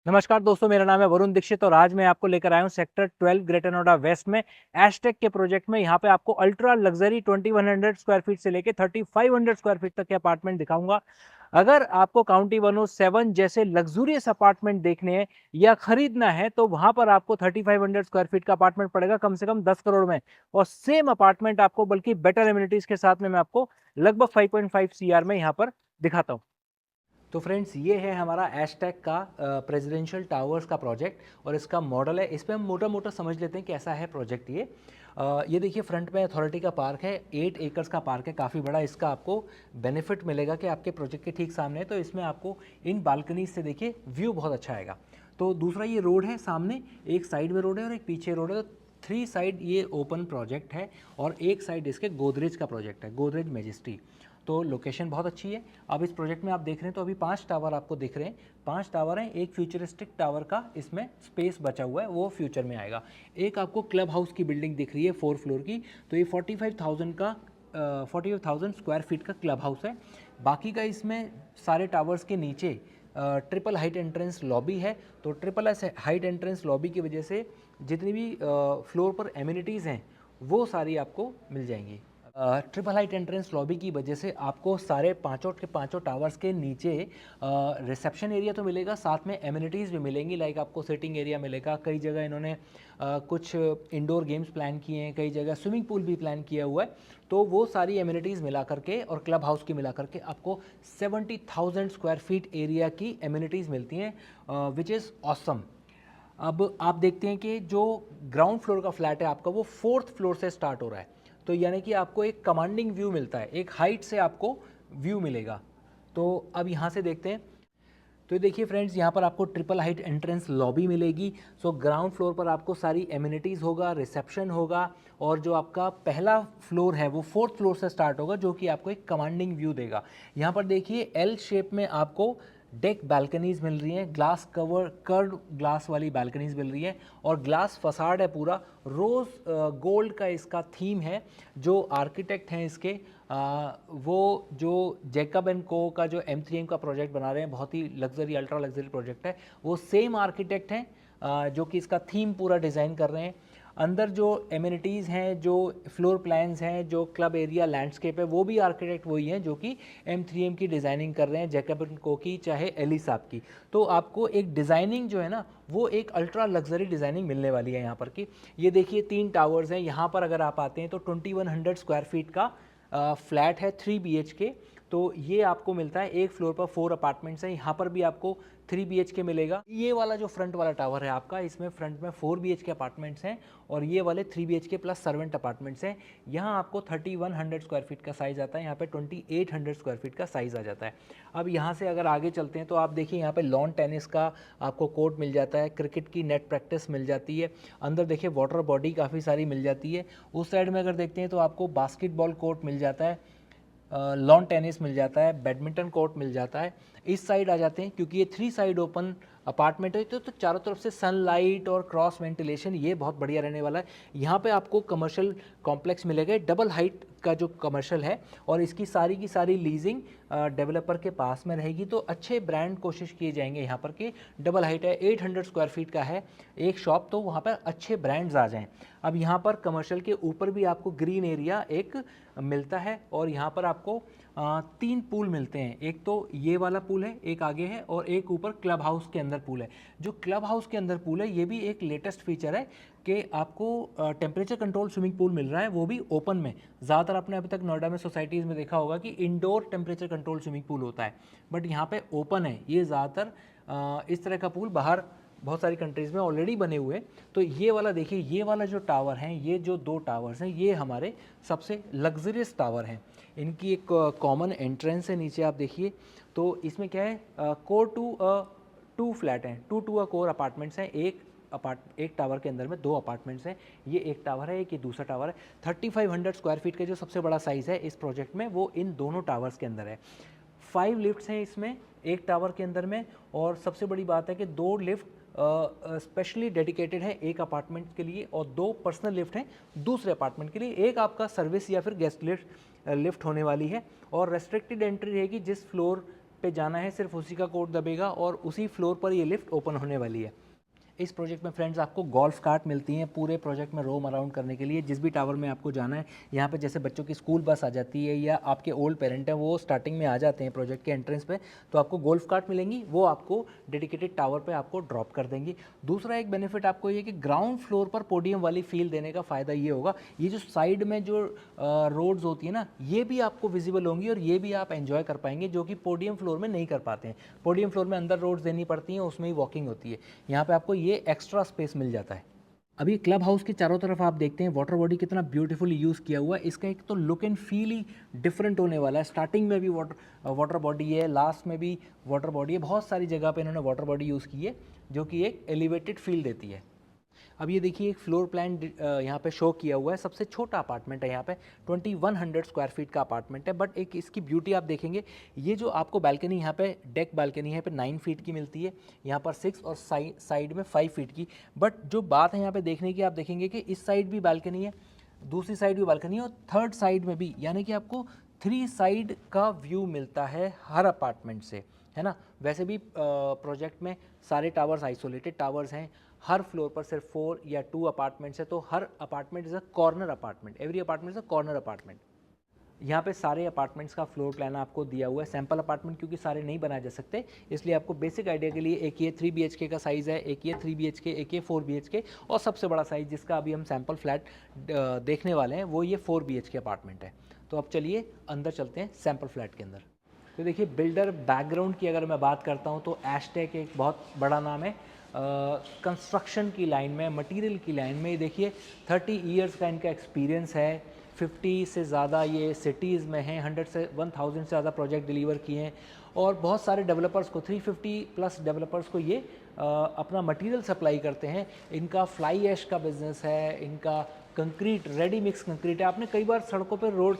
नमस्कार दोस्तों, मेरा नाम है वरुण दीक्षित और आज मैं आपको लेकर आया हूँ सेक्टर 12 ग्रेटर नोएडा वेस्ट में एशटेक के प्रोजेक्ट में। यहाँ पे आपको अल्ट्रा लग्जरी 2100 स्क्वायर फीट से लेके 3500 स्क्वायर फीट तक के अपार्टमेंट दिखाऊंगा। अगर आपको काउंटी 107 जैसे लग्जूरियस अपार्टमेंट देखने हैं या खरीदना है तो वहां पर आपको 3500 स्क्वायर फीट का अपार्टमेंट पड़ेगा कम से कम 10 करोड़ में। और सेम अपार्टमेंट आपको बल्कि बेटर एमिनिटीज के साथ में मैं आपको लगभग 5.5 सीआर में यहाँ पर दिखाता हूँ। तो फ्रेंड्स, ये है हमारा एशटेक का प्रेसिडेंशियल टावर्स का प्रोजेक्ट और इसका मॉडल है। इस पर हम मोटा मोटा समझ लेते हैं कैसा है प्रोजेक्ट। ये देखिए, फ्रंट में अथॉरिटी का पार्क है, 8 एकर्स का पार्क है, काफ़ी बड़ा। इसका आपको बेनिफिट मिलेगा कि आपके प्रोजेक्ट के ठीक सामने है, तो इसमें आपको इन बालकनीज से देखिए व्यू बहुत अच्छा आएगा। तो दूसरा, ये रोड है सामने, एक साइड में रोड है और एक पीछे रोड है। तो 3 साइड ये ओपन प्रोजेक्ट है और एक साइड इसके गोदरेज का प्रोजेक्ट है, गोदरेज मैजेस्टी। तो लोकेशन बहुत अच्छी है। अब इस प्रोजेक्ट में आप देख रहे हैं तो अभी 5 टावर आपको दिख रहे हैं, 5 टावर हैं। एक फ्यूचरिस्टिक टावर का इसमें स्पेस बचा हुआ है, वो फ्यूचर में आएगा। एक आपको क्लब हाउस की बिल्डिंग दिख रही है 4 फ्लोर की, तो ये 45,000 स्क्वायर फीट का क्लब हाउस है। बाकी का इसमें सारे टावर्स के नीचे ट्रिपल हाइट एंट्रेंस लॉबी है। तो ट्रिपल हाइट एंट्रेंस लॉबी की वजह से जितनी भी फ्लोर पर एमिनिटीज़ हैं वो सारी आपको मिल जाएंगी। ट्रिपल हाइट एंट्रेंस लॉबी की वजह से आपको सारे पांचों के पांचों टावर्स के नीचे रिसेप्शन एरिया तो मिलेगा, साथ में एमिनिटीज़ भी मिलेंगी। लाइक आपको सिटिंग एरिया मिलेगा। कई जगह इन्होंने कुछ इंडोर गेम्स प्लान किए हैं, कई जगह स्विमिंग पूल भी प्लान किया हुआ है। तो वो सारी एमिनिटीज़ मिला करके और क्लब हाउस की मिला करके आपको 70,000 स्क्वायर फीट एरिया की एमिनिटीज़ मिलती हैं, विच इज़ ऑसम। अब आप देखते हैं कि जो ग्राउंड फ्लोर का फ्लैट है आपका, वो 4th फ्लोर से स्टार्ट हो रहा है। तो यानी कि आपको एक कमांडिंग व्यू मिलता है, एक हाइट से आपको व्यू मिलेगा। तो अब यहाँ से देखते हैं। तो ये देखिए फ्रेंड्स, यहाँ पर आपको ट्रिपल हाइट एंट्रेंस लॉबी मिलेगी। सो ग्राउंड फ्लोर पर आपको सारी एमिनिटीज़ होगा, रिसेप्शन होगा, और जो आपका पहला फ्लोर है वो 4th फ्लोर से स्टार्ट होगा, जो कि आपको एक कमांडिंग व्यू देगा। यहाँ पर देखिए एल शेप में आपको डेक बालकनीज मिल रही हैं, ग्लास कवर कर्व ग्लास वाली बालकनीज मिल रही हैं, और ग्लास फसाड है पूरा। रोज़ गोल्ड का इसका थीम है। जो आर्किटेक्ट हैं इसके, वो जो जैकब एंड को का जो M3M का प्रोजेक्ट बना रहे हैं, बहुत ही लग्जरी अल्ट्रा लग्जरी प्रोजेक्ट है, वो सेम आर्किटेक्ट हैं जो कि इसका थीम पूरा डिज़ाइन कर रहे हैं। अंदर जो एमिनिटीज़ हैं, जो फ्लोर प्लान्स हैं, जो क्लब एरिया लैंडस्केप है, वो भी आर्किटेक्ट वही हैं जो कि M3M की डिज़ाइनिंग कर रहे हैं, जैकब एंड को की चाहे एली साहब की। तो आपको एक डिज़ाइनिंग जो है ना, वो एक अल्ट्रा लग्जरी डिज़ाइनिंग मिलने वाली है यहाँ पर की। ये देखिए 3 टावर्स हैं यहाँ पर। अगर आप आते हैं तो 2100 स्क्वायर फीट का फ्लैट है 3 BHK। तो ये आपको मिलता है, एक फ्लोर पर 4 अपार्टमेंट्स हैं। यहाँ पर भी आपको 3 BHK मिलेगा। ये वाला जो फ्रंट वाला टावर है आपका, इसमें फ्रंट में 4 BHK अपार्टमेंट्स हैं और ये वाले 3 BHK प्लस सर्वेंट अपार्टमेंट्स हैं। यहाँ आपको 3100 स्क्वायर फीट का साइज़ आता है, यहाँ पे 2800 स्क्वायर फीट का साइज़ आ जाता है। अब यहाँ से अगर आगे चलते हैं तो आप देखिए यहाँ पे लॉन टेनिस का आपको कोर्ट मिल जाता है, क्रिकेट की नेट प्रैक्टिस मिल जाती है। अंदर देखिए वाटर बॉडी काफ़ी सारी मिल जाती है। उस साइड में अगर देखते हैं तो आपको बास्केटबॉल कोर्ट मिल जाता है, लॉन टेनिस मिल जाता है, बैडमिंटन कोर्ट मिल जाता है। इस साइड आ जाते हैं, क्योंकि ये 3 साइड ओपन अपार्टमेंट है, तो चारों तरफ से सनलाइट और क्रॉस वेंटिलेशन ये बहुत बढ़िया रहने वाला है। यहाँ पे आपको कमर्शियल कॉम्प्लेक्स मिलेगा, डबल हाइट का जो कमर्शियल है, और इसकी सारी की सारी लीजिंग डेवलपर के पास में रहेगी। तो अच्छे ब्रांड कोशिश किए जाएंगे यहाँ पर कि डबल हाइट है, 800 स्क्वायर फीट का है एक शॉप, तो वहाँ पर अच्छे ब्रांड्स आ जाएँ। अब यहाँ पर कमर्शियल के ऊपर भी आपको ग्रीन एरिया एक मिलता है, और यहाँ पर आपको 3 पूल मिलते हैं। एक तो ये वाला पूल है, एक आगे है, और एक ऊपर क्लब हाउस के अंदर पूल है। जो क्लब हाउस के अंदर पूल है, ये भी एक लेटेस्ट फीचर है कि आपको टेम्परेचर कंट्रोल स्विमिंग पूल मिल रहा है, वो भी ओपन में। ज़्यादातर आपने अभी तक नोएडा में सोसाइटीज़ में देखा होगा कि indoor temperature control swimming pool होता है, बट यहाँ पे ओपन है। ये ज़्यादातर इस तरह का पूल बाहर बहुत सारी कंट्रीज़ में ऑलरेडी बने हुए हैं। तो ये वाला देखिए, ये वाला जो टावर हैं, ये जो 2 टावर्स हैं, ये हमारे सबसे लग्जरियस टावर हैं। इनकी एक कॉमन एंट्रेंस है नीचे, आप देखिए। तो इसमें क्या है, कोर टू फ्लैट हैं, टू अ कोर अपार्टमेंट्स हैं। एक टावर के अंदर में 2 अपार्टमेंट्स हैं। ये एक टावर है, एक ये दूसरा टावर है। 3500 स्क्वायर फीट का जो सबसे बड़ा साइज़ है इस प्रोजेक्ट में, वो इन दोनों टावर्स के अंदर है। 5 लिफ्ट्स हैं इसमें एक टावर के अंदर में, और सबसे बड़ी बात है कि 2 लिफ्ट स्पेशली डेडिकेटेड है एक अपार्टमेंट के लिए, और 2 पर्सनल लिफ्ट हैं दूसरे अपार्टमेंट के लिए। एक आपका सर्विस या फिर गेस्ट लिफ्ट होने वाली है, और रेस्ट्रिक्टेड एंट्री रहेगी। जिस फ्लोर पे जाना है, सिर्फ उसी का कोड दबेगा और उसी फ्लोर पर ये लिफ्ट ओपन होने वाली है। इस प्रोजेक्ट में फ्रेंड्स आपको गोल्फ कार्ट मिलती हैं पूरे प्रोजेक्ट में रोम अराउंड करने के लिए। जिस भी टावर में आपको जाना है, यहाँ पे जैसे बच्चों की स्कूल बस आ जाती है या आपके ओल्ड पेरेंट हैं वो स्टार्टिंग में आ जाते हैं प्रोजेक्ट के एंट्रेंस पे, तो आपको गोल्फ कार्ट मिलेंगी, वो आपको डेडिकेटेड टावर पे आपको ड्रॉप कर देंगी। दूसरा एक बेनिफिट आपको ये कि ग्राउंड फ्लोर पर पोडियम वाली फील देने का फ़ायदा ये होगा, ये जो साइड में जो रोड्स होती है ना, ये भी आपको विजिबल होंगी और ये भी आप एंजॉय कर पाएंगे, जो कि पोडियम फ्लोर में नहीं कर पाते हैं। पोडियम फ्लोर में अंदर रोड्स देनी पड़ती हैं, उसमें ही वॉकिंग होती है। यहाँ पे आपको ये एक्स्ट्रा स्पेस मिल जाता है। अभी क्लब हाउस के चारों तरफ आप देखते हैं वाटर बॉडी कितना ब्यूटीफुली यूज़ किया हुआ है। इसका एक तो look and feel he different होने वाला है। स्टार्टिंग में भी वाटर बॉडी है, लास्ट में भी वाटर बॉडी है, बहुत सारी जगह पे इन्होंने वाटर बॉडी यूज़ की है जो कि एक एलिवेटेड फील देती है। अब ये देखिए एक फ्लोर प्लान यहाँ पे शो किया हुआ है। सबसे छोटा अपार्टमेंट है यहाँ पे, 2100 स्क्वायर फीट का अपार्टमेंट है। बट एक इसकी ब्यूटी आप देखेंगे, ये जो आपको बालकनी यहाँ पे डेक बालकनी है पे 9 फीट की मिलती है, यहाँ पर 6 और साइड में 5 फीट की। बट जो बात है यहाँ पे देखने की, आप देखेंगे कि इस साइड भी बालकनी है, दूसरी साइड भी बालकनी है और थर्ड साइड में भी, यानी कि आपको 3 साइड का व्यू मिलता है हर अपार्टमेंट से, है ना। वैसे भी प्रोजेक्ट में सारे टावर्स आइसोलेटेड टावर्स हैं, हर फ्लोर पर सिर्फ 4 या 2 अपार्टमेंट्स है, तो हर apartment is a corner apartment, every apartment is a corner apartment. यहाँ पे सारे अपार्टमेंट्स का फ्लोर प्लान आपको दिया हुआ है। सैम्पल अपार्टमेंट क्योंकि सारे नहीं बनाए जा सकते, इसलिए आपको बेसिक आइडिया के लिए एक ये 3 BHK का साइज़ है, एक ये 3 BHK, एक ये 4 BHK और सबसे बड़ा साइज़ जिसका अभी हम सैम्पल फ्लैट देखने वाले हैं वो ये 4 BHK अपार्टमेंट है। तो अब चलिए अंदर चलते हैं सैम्पल फ्लैट के अंदर। तो देखिए बिल्डर बैकग्राउंड की अगर मैं बात करता हूँ तो एस्टेक एक बहुत बड़ा नाम है कंस्ट्रक्शन की लाइन में, मटेरियल की लाइन में। देखिए 30 इयर्स का इनका एक्सपीरियंस है, 50 से ज़्यादा ये सिटीज़ में हैं, 100 से 1000 से ज़्यादा प्रोजेक्ट डिलीवर किए हैं और बहुत सारे डेवलपर्स को, 350 प्लस डेवलपर्स को ये अपना मटेरियल सप्लाई करते हैं। इनका फ्लाई ऐश का बिज़नेस है, इनका कंक्रीट, रेडी मिक्स कंक्रीट है। आपने कई बार सड़कों पर रोड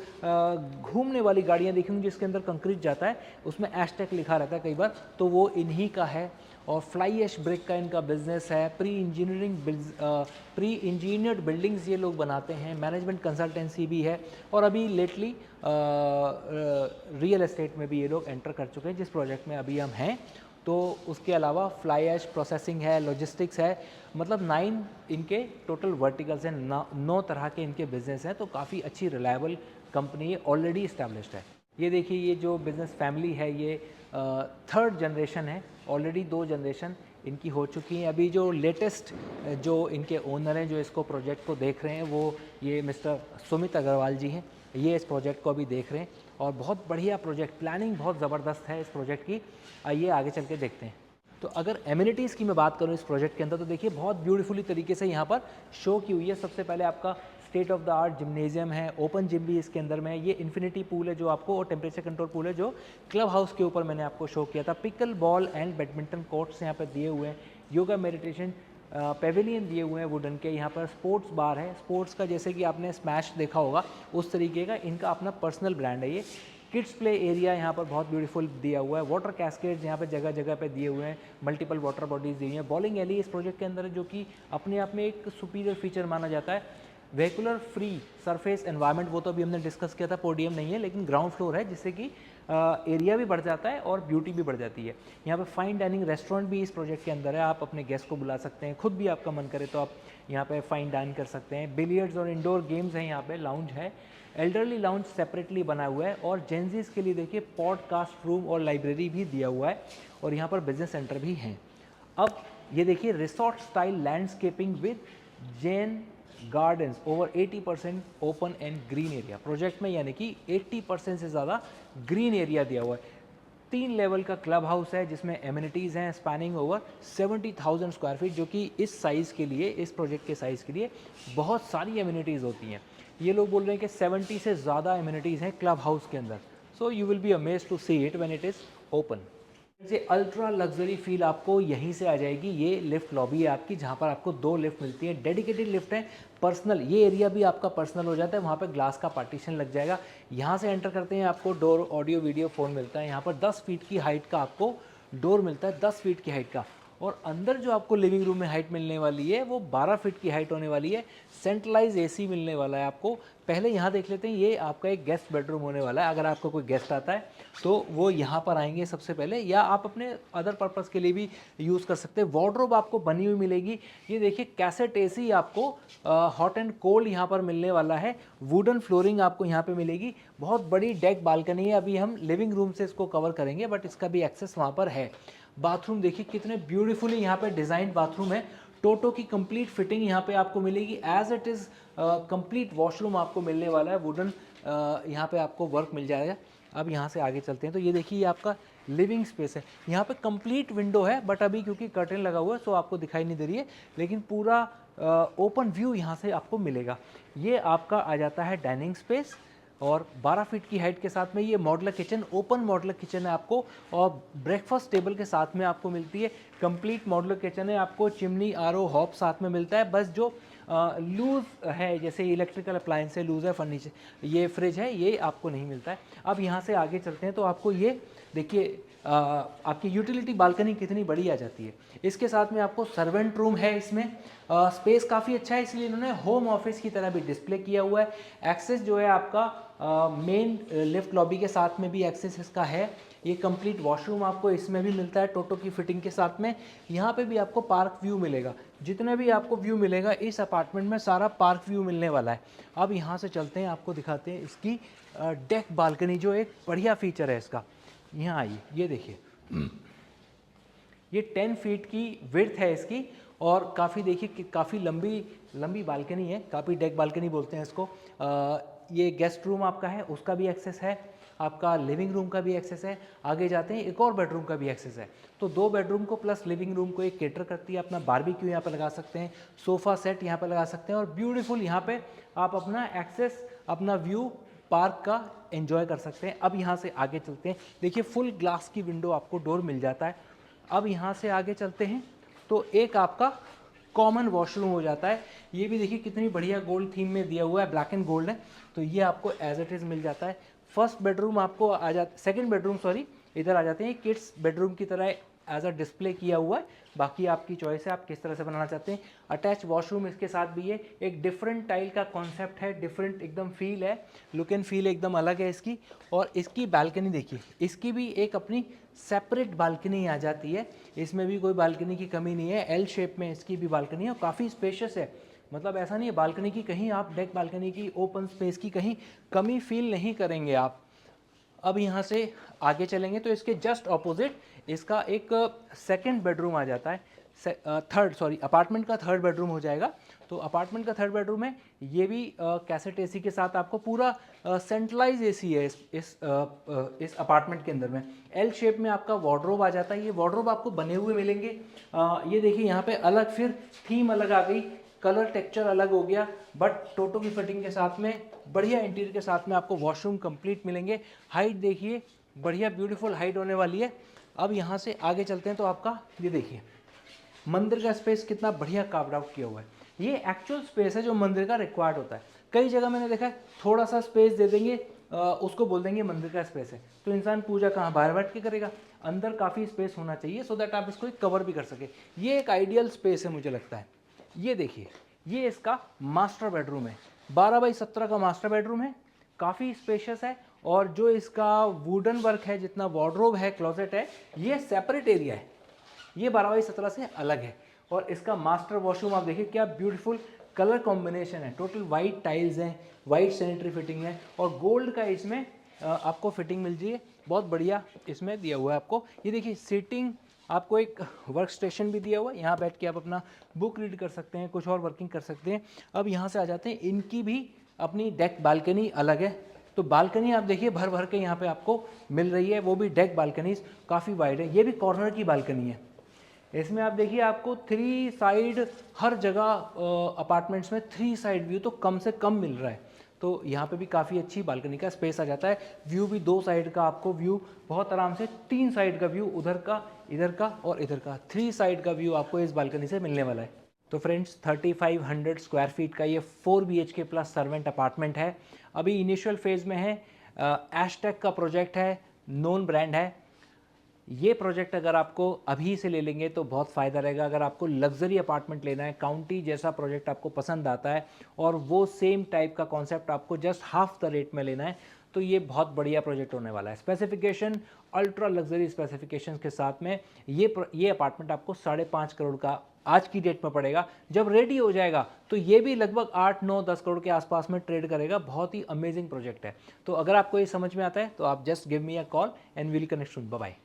घूमने वाली गाड़ियाँ देखी होंगी जिसके अंदर कंक्रीट जाता है, उसमें एस्टेक लिखा रहता है कई बार, तो वो इन्हीं का है। और फ्लाई ऐश ब्रिक का इनका बिजनेस है। प्री इंजीनियर्ड बिल्डिंग्स ये लोग बनाते हैं, मैनेजमेंट कंसल्टेंसी भी है और अभी लेटली रियल एस्टेट में भी ये लोग एंटर कर चुके हैं जिस प्रोजेक्ट में अभी हम हैं। तो उसके अलावा फ्लाई ऐश प्रोसेसिंग है, लॉजिस्टिक्स है, मतलब 9 इनके टोटल वर्टिकल्स हैं, 9 तरह के इनके बिजनेस हैं। तो काफ़ी अच्छी रिलायबल कंपनी ऑलरेडी इस्टेब्लिश्ड है। ये देखिए ये जो बिज़नेस फैमिली है ये 3rd जनरेशन है, ऑलरेडी 2 जनरेशन इनकी हो चुकी हैं। अभी जो लेटेस्ट जो इनके ओनर हैं जो इसको प्रोजेक्ट को देख रहे हैं वो ये मिस्टर सुमित अग्रवाल जी हैं, ये इस प्रोजेक्ट को अभी देख रहे हैं और बहुत बढ़िया प्रोजेक्ट, प्लानिंग बहुत ज़बरदस्त है इस प्रोजेक्ट की। आइए आगे चल के देखते हैं। तो अगर एमिनिटीज़ की मैं बात करूँ इस प्रोजेक्ट के अंदर तो देखिए बहुत ब्यूटीफुली तरीके से यहाँ पर शो की हुई है। सबसे पहले आपका state of the art gymnasium है, ओपन जिम भी इसके अंदर में है, ये इन्फिनिटी पूल है जो आपको, और टेम्परेचर कंट्रोल पूल है जो क्लब हाउस के ऊपर मैंने आपको शो किया था। Pickle ball and badminton courts यहाँ पर दिए हुए हैं, योगा मेडिटेशन पेविलियन दिए हुए हैं वुडन के। यहाँ पर स्पोर्ट्स बार है, स्पोर्ट्स का जैसे कि आपने स्मैश देखा होगा उस तरीके का इनका अपना पर्सनल ब्रांड है ये। किड्स प्ले एरिया यहाँ पर बहुत ब्यूटीफुल दिया हुआ है, वाटर कैस्केड्स यहाँ पे जगह जगह पे दिए हुए हैं, मल्टीपल वाटर बॉडीज़ दी हुई हैं। बॉलिंग एली इस प्रोजेक्ट के अंदर है जो कि अपने आप में एक सुपीरियर फीचर माना जाता है। वेहिकुलर फ्री सरफेस एनवायरनमेंट, वो तो अभी हमने डिस्कस किया था, पोडियम नहीं है लेकिन ग्राउंड फ्लोर है जिससे कि एरिया भी बढ़ जाता है और ब्यूटी भी बढ़ जाती है। यहाँ पे फाइन डाइनिंग रेस्टोरेंट भी इस प्रोजेक्ट के अंदर है, आप अपने गेस्ट को बुला सकते हैं, खुद भी आपका मन करे तो आप यहाँ पे फाइन डाइन कर सकते हैं। बिलियर्ड्स और इंडोर गेम्स हैं, यहाँ पे लाउंज है, एल्डरली लाउंज सेपरेटली बना हुआ है और जेंजीज के लिए देखिए पॉडकास्ट रूम और लाइब्रेरी भी दिया हुआ है और यहाँ पर बिजनेस सेंटर भी हैं। अब ये देखिए resort style landscaping with Jain gardens, over 80% open and green area project में, यानी कि 80% से ज़्यादा ग्रीन एरिया दिया हुआ है। 3 लेवल का क्लब हाउस है जिसमें एमिनिटीज़ हैं स्पैनिंग ओवर 70,000 स्क्वायर फीट, जो कि इस साइज़ के लिए, इस प्रोजेक्ट के साइज़ के लिए बहुत सारी एमिनिटीज़ होती हैं। ये लोग बोल रहे हैं कि 70 से ज़्यादा एमिनिटीज़ हैं क्लब हाउस के अंदर। So you will be amazed to see it when it is open. ये अल्ट्रा लग्जरी फील आपको यहीं से आ जाएगी। ये लिफ्ट लॉबी है आपकी, जहाँ पर आपको 2 लिफ्ट मिलती हैं, डेडिकेटेड लिफ्ट है, पर्सनल, ये एरिया भी आपका पर्सनल हो जाता है, वहाँ पे ग्लास का पार्टीशन लग जाएगा। यहाँ से एंटर करते हैं आपको डोर, ऑडियो वीडियो फ़ोन मिलता है। यहाँ पर 10 फीट की हाइट का आपको डोर मिलता है, 10 फीट की हाइट का। और अंदर जो आपको लिविंग रूम में हाइट मिलने वाली है वो 12 फीट की हाइट होने वाली है। सेंट्रलाइज एसी मिलने वाला है आपको। पहले यहाँ देख लेते हैं, ये आपका एक गेस्ट बेडरूम होने वाला है। अगर आपका कोई गेस्ट आता है तो वो यहाँ पर आएंगे सबसे पहले, या आप अपने अदर पर्पज़ के लिए भी यूज़ कर सकते हैं। वार्डरोब आपको बनी हुई मिलेगी। ये देखिए कैसेट एसी आपको हॉट एंड कोल्ड यहाँ पर मिलने वाला है। वुडन फ्लोरिंग आपको यहाँ पे मिलेगी। बहुत बड़ी डेक बालकनी है। अभी हम लिविंग रूम से इसको कवर करेंगे बट इसका भी एक्सेस वहाँ पर है। बाथरूम देखिए कितने ब्यूटीफुली यहाँ पे डिज़ाइन बाथरूम है। टोटो की कंप्लीट फिटिंग यहाँ पे आपको मिलेगी। As it is complete washroom आपको मिलने वाला है। वुडन यहाँ पे आपको वर्क मिल जाएगा। अब यहाँ से आगे चलते हैं तो ये देखिए ये आपका लिविंग स्पेस है। यहाँ पे कंप्लीट विंडो है बट अभी क्योंकि कर्टेन लगा हुआ है सो आपको दिखाई नहीं दे रही है, लेकिन पूरा ओपन व्यू यहाँ से आपको मिलेगा। ये आपका आ जाता है डाइनिंग स्पेस और 12 फीट की हाइट के साथ में ये modeller kitchen, open modeller kitchen है आपको और ब्रेकफास्ट टेबल के साथ में आपको मिलती है। कंप्लीट मॉडलर किचन है। आपको चिमनी, आरओ, हॉब साथ में मिलता है। बस जो लूज़ है जैसे इलेक्ट्रिकल अप्लायंस है, लूज़ है फर्नीचर, ये फ्रिज है, ये आपको नहीं मिलता है। अब यहाँ से आगे चलते हैं तो आपको ये देखिए आपकी यूटिलिटी बालकनी कितनी बड़ी आ जाती है। इसके साथ में आपको सर्वेंट रूम है। इसमें स्पेस काफ़ी अच्छा है, इसलिए इन्होंने होम ऑफिस की तरह भी डिस्प्ले किया हुआ है। एक्सेस जो है आपका मेन लिफ्ट लॉबी के साथ में भी एक्सेस इसका है। ये कंप्लीट वॉशरूम आपको इसमें भी मिलता है टोटो की फिटिंग के साथ में। यहाँ पे भी आपको पार्क व्यू मिलेगा। जितने भी आपको व्यू मिलेगा इस अपार्टमेंट में सारा पार्क व्यू मिलने वाला है। अब यहाँ से चलते हैं, आपको दिखाते हैं इसकी डेक बालकनी, जो एक बढ़िया फीचर है इसका। यहाँ आइए, ये देखिए ये 10 फीट की विड्थ है इसकी और काफ़ी देखिए कि काफ़ी लंबी बालकनी है। काफ़ी डेक बालकनी बोलते हैं इसको। ये गेस्ट रूम आपका है, उसका भी एक्सेस है। आपका लिविंग रूम का भी एक्सेस है। आगे जाते हैं, एक और बेडरूम का भी एक्सेस है। तो 2 बेडरूम को प्लस लिविंग रूम को एक केटर करती है। अपना बारबेक्यू यहाँ पर लगा सकते हैं, सोफ़ा सेट यहाँ पर लगा सकते हैं और ब्यूटीफुल यहाँ पे आप अपना एक्सेस, अपना व्यू पार्क का एंजॉय कर सकते हैं। अब यहाँ से आगे चलते हैं। देखिए फुल ग्लास की विंडो आपको डोर मिल जाता है। अब यहाँ से आगे चलते हैं तो एक आपका कॉमन वॉशरूम हो जाता है। ये भी देखिए कितनी बढ़िया गोल्ड थीम में दिया हुआ है, ब्लैक एंड गोल्ड है। तो ये आपको एज इट इज़ मिल जाता है। फर्स्ट बेडरूम आपको आ जाता, सेकंड बेडरूम सॉरी, इधर आ जाते हैं। किड्स बेडरूम की तरह एज अ डिस्प्ले किया हुआ है। बाकी आपकी चॉइस है, आप किस तरह से बनाना चाहते हैं। अटैच वॉशरूम इसके साथ भी है। एक डिफरेंट टाइल का कॉन्सेप्ट है, डिफरेंट एकदम फील है, लुक एंड फील एकदम अलग है इसकी। और इसकी बालकनी देखिए, इसकी भी एक अपनी सेपरेट बालकनी आ जाती है। इसमें भी कोई बालकनी की कमी नहीं है। एल शेप में इसकी भी बालकनी है और काफ़ी स्पेशियस है। मतलब ऐसा नहीं है बालकनी की कहीं आप डेक बालकनी की, ओपन स्पेस की कहीं कमी फील नहीं करेंगे आप। अब यहाँ से आगे चलेंगे तो इसके जस्ट ऑपोजिट इसका एक सेकंड बेडरूम आ जाता है। अपार्टमेंट का थर्ड बेडरूम हो जाएगा। तो अपार्टमेंट का थर्ड बेडरूम है। ये भी कैसेट एसी के साथ आपको पूरा सेंट्रलाइज एसी है इस अपार्टमेंट के अंदर में। एल शेप में आपका वार्डरोब आ जाता है। ये वार्डरोब आपको बने हुए मिलेंगे। ये देखिए यहाँ पे अलग फिर थीम अलग आ गई, कलर टेक्सचर अलग हो गया, बट टोटो की फिटिंग के साथ में बढ़िया इंटीरियर के साथ में आपको वॉशरूम कंप्लीट मिलेंगे। हाइट देखिए बढ़िया ब्यूटीफुल हाइट होने वाली है। अब यहाँ से आगे चलते हैं तो आपका ये देखिए मंदिर का स्पेस कितना बढ़िया कार्व्ड आउट किया हुआ है। ये एक्चुअल स्पेस है जो मंदिर का रिक्वायर्ड होता है। कई जगह मैंने देखा है थोड़ा सा स्पेस दे देंगे, उसको बोल देंगे मंदिर का स्पेस है, तो इंसान पूजा कहाँ बाहर बैठ के करेगा। अंदर काफ़ी स्पेस होना चाहिए सो दैट आप इसको कवर भी कर सके। ये एक आइडियल स्पेस है मुझे लगता है। ये देखिए ये इसका मास्टर बेडरूम है। 12x17 का मास्टर बेडरूम है, काफ़ी स्पेशियस है। और जो इसका वुडन वर्क है, जितना वार्डरोब है, क्लोजेट है, ये सेपरेट एरिया है। ये 12x17 से अलग है। और इसका मास्टर वॉशरूम आप देखिए क्या ब्यूटीफुल कलर कॉम्बिनेशन है। टोटल वाइट टाइल्स हैं, वाइट सैनिटरी फिटिंग है और गोल्ड का इसमें आपको फिटिंग मिल जाइए। बहुत बढ़िया इसमें दिया हुआ है आपको। ये देखिए सीटिंग, आपको एक वर्क स्टेशन भी दिया हुआ है। यहाँ बैठ के आप अपना बुक रीड कर सकते हैं, कुछ और वर्किंग कर सकते हैं। अब यहाँ से आ जाते हैं, इनकी भी अपनी डेक बालकनी अलग है। तो बालकनी आप देखिए भर भर के यहाँ पे आपको मिल रही है, वो भी डेक बालकनीज काफ़ी वाइड है। ये भी कॉर्नर की बालकनी है। इसमें आप देखिए आपको 3 साइड हर जगह अपार्टमेंट्स में 3 साइड व्यू तो कम से कम मिल रहा है। तो यहाँ पे भी काफ़ी अच्छी बालकनी का स्पेस आ जाता है। व्यू भी 2 साइड का आपको व्यू बहुत आराम से, 3 साइड का व्यू, उधर का, इधर का और इधर का, 3 साइड का व्यू आपको इस बालकनी से मिलने वाला है। तो फ्रेंड्स 3500 स्क्वायर फीट का ये 4 BHK प्लस सर्वेंट अपार्टमेंट है। अभी इनिशियल फेज़ में है। एशटेक का प्रोजेक्ट है, नोन ब्रांड है। ये प्रोजेक्ट अगर आपको अभी से ले लेंगे तो बहुत फ़ायदा रहेगा। अगर आपको लग्जरी अपार्टमेंट लेना है, काउंटी जैसा प्रोजेक्ट आपको पसंद आता है और वो सेम टाइप का कॉन्सेप्ट आपको जस्ट हाफ द रेट में लेना है, तो ये बहुत बढ़िया प्रोजेक्ट होने वाला है। स्पेसिफिकेशन अल्ट्रा लग्जरी स्पेसिफिकेशंस के साथ में ये अपार्टमेंट आपको 5.5 करोड़ का आज की डेट में पड़ेगा। जब रेडी हो जाएगा तो ये भी लगभग 8, 9, 10 करोड़ के आसपास में ट्रेड करेगा। बहुत ही अमेजिंग प्रोजेक्ट है। तो अगर आपको ये समझ में आता है तो आप just give me a call and will connect soon. Bye bye.